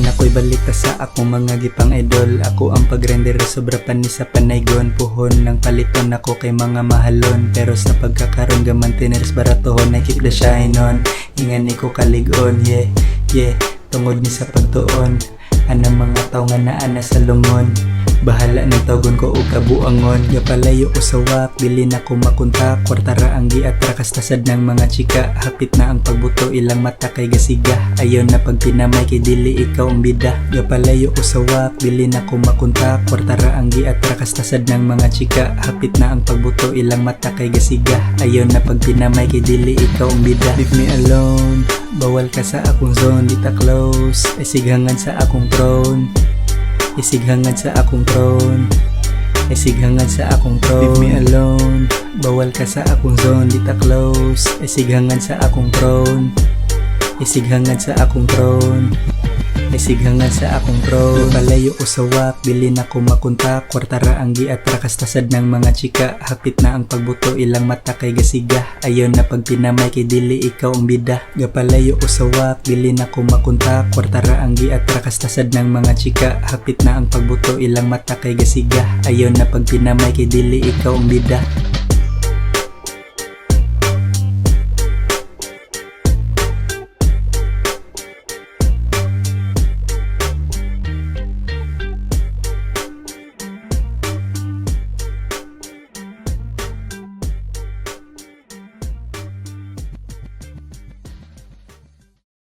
man ako'y balita sa akong mga gipang idol. Ako ang pagrender sobra pa ni sa panaygon. Puhon ng paliton ako kay mga mahalon. Pero sa pagkakaroon gaman tineres baratohon I keep the shine on. Ingan ko kaligon, yeah tungod ni sa pagtuon. Anang mga tao nga naa na sa lungon. Bahala ng tawgon ko o kabuangon. Gapalayo ko sa wak, dili na ko makunta. Kwartara ang giatra kastasad ng mga chika. Hapit na ang pagbuto, ilang mata kay gasiga. Ayaw na pag pinamay kay dili ikaw ang bida. Gapalayo ko sa wak, dili na ko makunta. Kwartara ang giatra kastasad ng mga chika. Hapit na ang pagbuto, ilang mata kay gasiga. Ayaw na pag pinamay kay dili ikaw ang bida. Leave me alone, bawal ka sa akong zone. Di ta close, ay sighangan sa akong throne. Isighangan sa akong throne. Isighangan sa akong throne. Leave me alone, bawal ka sa akong zone. Di ta close, isighangan sa akong throne. Isighangan sa akong throne. Isighangan sa akong throne. Palayo ko sa wak, dili na ko makunta. Kwartara ang giatra kastasad ng mga chika. Hapit na ang pagbuto, ilang mata kay gasiga. Ayaw na pag pinamay kay dili ikaw ang bida. Gapalayo ko sa wak, dili na ko makunta. Kwartara ang giatra kastasad ng mga chika. Hapit na ang pagbuto, ilang mata kay gasiga. Ayaw na pag pinamay kay dili ikaw ang bida.